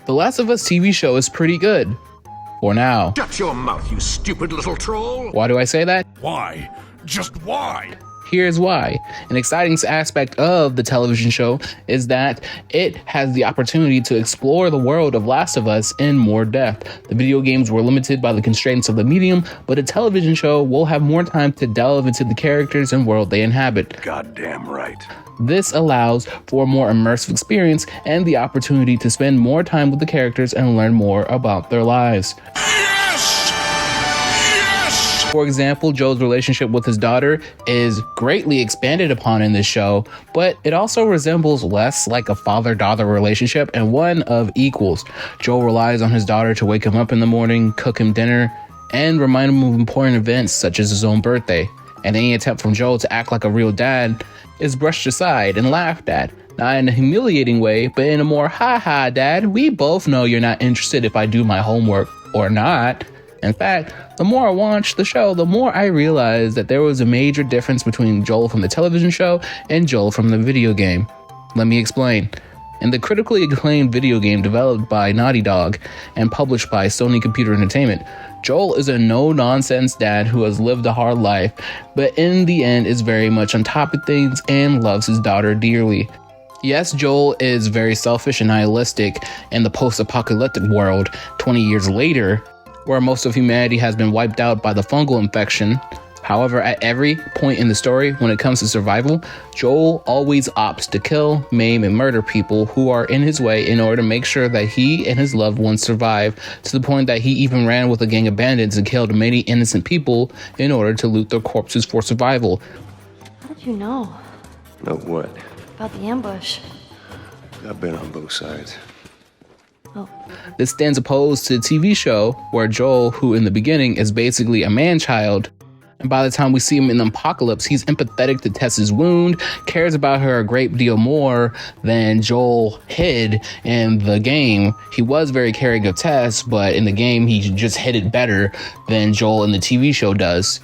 The Last of Us TV show is pretty good. For now. Shut your mouth, you stupid little troll! Why do I say that? Why? Just why? Here's why. An exciting aspect of the television show is that it has the opportunity to explore the world of Last of Us in more depth. The video games were limited by the constraints of the medium, but a television show will have more time to delve into the characters and world they inhabit. Goddamn right. This allows for a more immersive experience and the opportunity to spend more time with the characters and learn more about their lives. For example, Joel's relationship with his daughter is greatly expanded upon in this show, but it also resembles less like a father-daughter relationship and one of equals. Joel relies on his daughter to wake him up in the morning, cook him dinner, and remind him of important events such as his own birthday. And any attempt from Joel to act like a real dad is brushed aside and laughed at. Not in a humiliating way, but in a more ha-ha, dad, we both know you're not interested if I do my homework or not. In fact, the more I watched the show, the more I realized that there was a major difference between Joel from the television show and Joel from the video game. Let me explain. In the critically acclaimed video game developed by Naughty Dog and published by Sony Computer Entertainment, Joel is a no-nonsense dad who has lived a hard life, but in the end is very much on top of things and loves his daughter dearly. Yes, Joel is very selfish and nihilistic in the post-apocalyptic world 20 years later, where most of humanity has been wiped out by the fungal infection. However, at every point in the story, when it comes to survival, Joel always opts to kill, maim, and murder people who are in his way in order to make sure that he and his loved ones survive, to the point that he even ran with a gang of bandits and killed many innocent people in order to loot their corpses for survival. How did you know? Know what? About the ambush. I've been on both sides. Oh. This stands opposed to the TV show where Joel, who in the beginning is basically a man-child, and by the time we see him in the apocalypse, he's empathetic to Tess's wound, cares about her a great deal more than Joel hid in the game. He was very caring of Tess, but in the game, he just hid it better than Joel in the TV show does,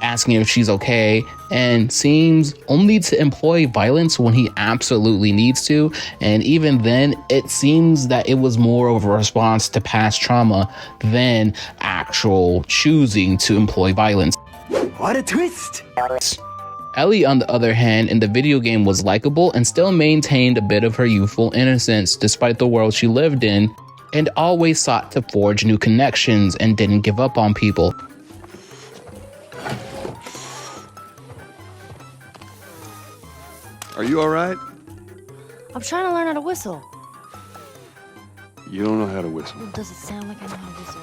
asking if she's okay, and seems only to employ violence when he absolutely needs to. And even then, it seems that it was more of a response to past trauma than actual choosing to employ violence. What a twist! Ellie, on the other hand, in the video game was likable and still maintained a bit of her youthful innocence despite the world she lived in, and always sought to forge new connections and didn't give up on people. Are you alright? I'm trying to learn how to whistle. You don't know how to whistle. Well, does it sound like I know how to whistle?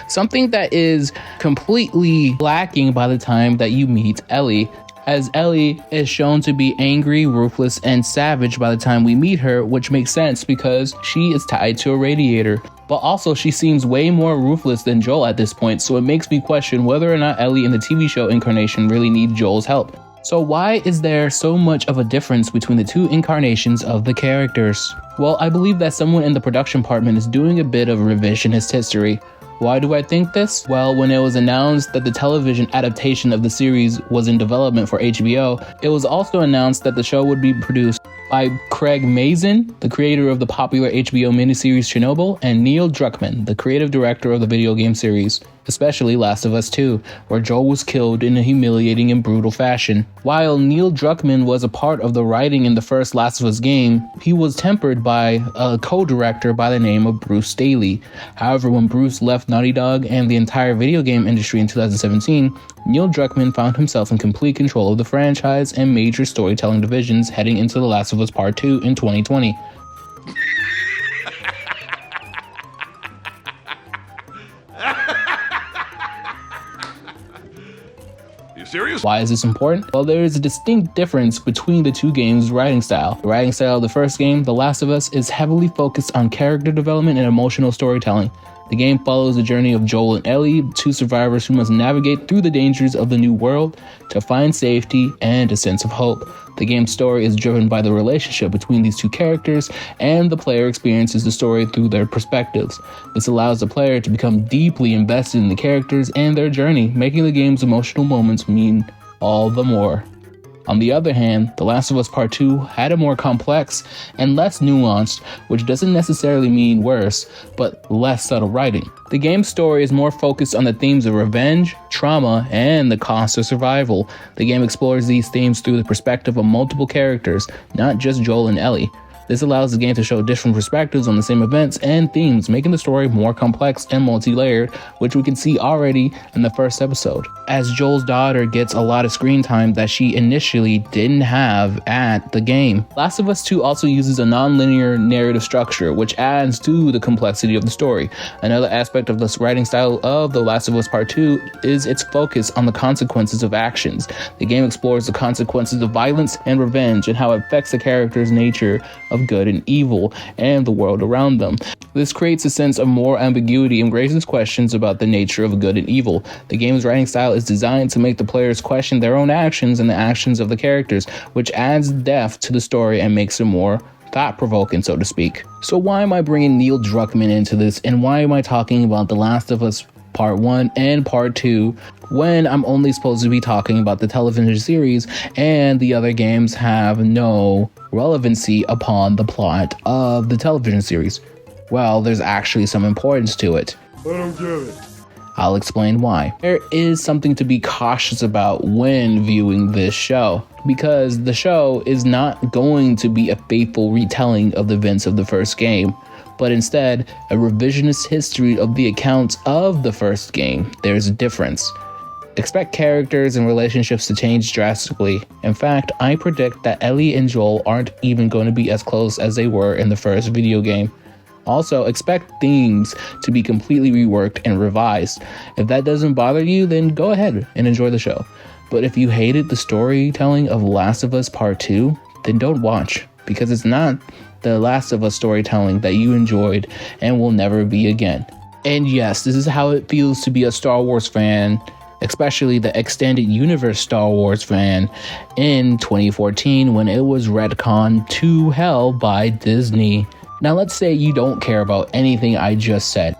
Something that is completely lacking by the time that you meet Ellie, as Ellie is shown to be angry, ruthless, and savage by the time we meet her, which makes sense because she is tied to a radiator. But also she seems way more ruthless than Joel at this point, so it makes me question whether or not Ellie in the TV show incarnation really needs Joel's help. So why is there so much of a difference between the two incarnations of the characters? Well, I believe that someone in the production department is doing a bit of revisionist history. Why do I think this? Well, when it was announced that the television adaptation of the series was in development for HBO, it was also announced that the show would be produced by Craig Mazin, the creator of the popular HBO miniseries Chernobyl, and Neil Druckmann, the creative director of the video game series, especially Last of Us 2, where Joel was killed in a humiliating and brutal fashion. While Neil Druckmann was a part of the writing in the first Last of Us game, he was tempered by a co-director by the name of Bruce Staley. However, when Bruce left Naughty Dog and the entire video game industry in 2017, Neil Druckmann found himself in complete control of the franchise and major storytelling divisions heading into The Last of Us Part 2 in 2020. You serious? Why is this important? Well, there is a distinct difference between the two games' writing style. The writing style of the first game, The Last of Us, is heavily focused on character development and emotional storytelling. The game follows the journey of Joel and Ellie, two survivors who must navigate through the dangers of the new world to find safety and a sense of hope. The game's story is driven by the relationship between these two characters, and the player experiences the story through their perspectives. This allows the player to become deeply invested in the characters and their journey, making the game's emotional moments mean all the more. On the other hand, The Last of Us Part 2 had a more complex and less nuanced, which doesn't necessarily mean worse, but less subtle writing. The game's story is more focused on the themes of revenge, trauma, and the cost of survival. The game explores these themes through the perspective of multiple characters, not just Joel and Ellie. This allows the game to show different perspectives on the same events and themes, making the story more complex and multi-layered, which we can see already in the first episode, as Joel's daughter gets a lot of screen time that she initially didn't have at the game. Last of Us 2 also uses a non-linear narrative structure, which adds to the complexity of the story. Another aspect of the writing style of The Last of Us Part 2 is its focus on the consequences of actions. The game explores the consequences of violence and revenge and how it affects the character's nature of good and evil and the world around them. This creates a sense of more ambiguity and raises questions about the nature of good and evil. The game's writing style is designed to make the players question their own actions and the actions of the characters, which adds depth to the story and makes it more thought-provoking, so to speak. So why am I bringing Neil Druckmann into this, and why am I talking about The Last of Us Part 1 and Part 2 when I'm only supposed to be talking about the television series and the other games have no relevancy upon the plot of the television series? Well, there's actually some importance to it. I don't get it. I'll explain why. There is something to be cautious about when viewing this show, because the show is not going to be a faithful retelling of the events of the first game, but instead a revisionist history of the accounts of the first game. There's a difference. Expect characters and relationships to change drastically. In fact, I predict that Ellie and Joel aren't even going to be as close as they were in the first video game. Also, expect themes to be completely reworked and revised. If that doesn't bother you, then go ahead and enjoy the show. But if you hated the storytelling of Last of Us Part 2, then don't watch, because it's not the Last of Us storytelling that you enjoyed and will never be again. And yes, this is how it feels to be a Star Wars fan, especially the extended universe Star Wars fan, in 2014 when it was retconned to hell by Disney. Now let's say you don't care about anything I just said.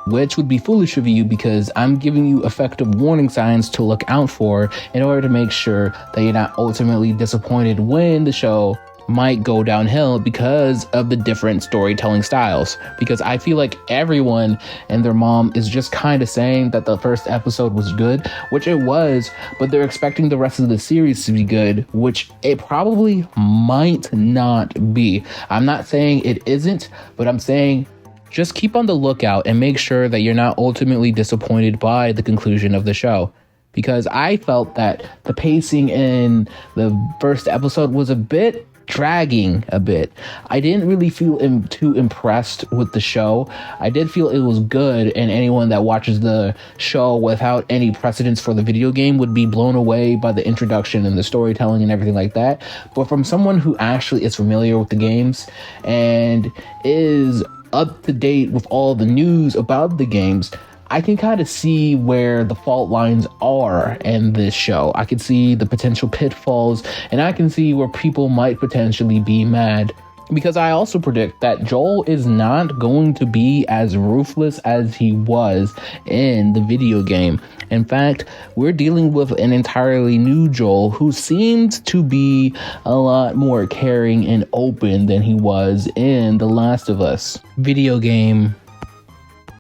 Which would be foolish of you, because I'm giving you effective warning signs to look out for in order to make sure that you're not ultimately disappointed when the show might go downhill because of the different storytelling styles. Because I feel like everyone and their mom is just kind of saying that the first episode was good, which it was, but they're expecting the rest of the series to be good, which it probably might not be. I'm not saying it isn't, but I'm saying just keep on the lookout and make sure that you're not ultimately disappointed by the conclusion of the show. Because I felt that the pacing in the first episode was a bit dragging a bit. I didn't really feel too impressed with the show. I did feel it was good, and anyone that watches the show without any precedence for the video game would be blown away by the introduction and the storytelling and everything like that. But from someone who actually is familiar with the games and is up to date with all the news about the games, I can kind of see where the fault lines are in this show. I can see the potential pitfalls, and I can see where people might potentially be mad. Because I also predict that Joel is not going to be as ruthless as he was in the video game. In fact, we're dealing with an entirely new Joel who seems to be a lot more caring and open than he was in The Last of Us video game.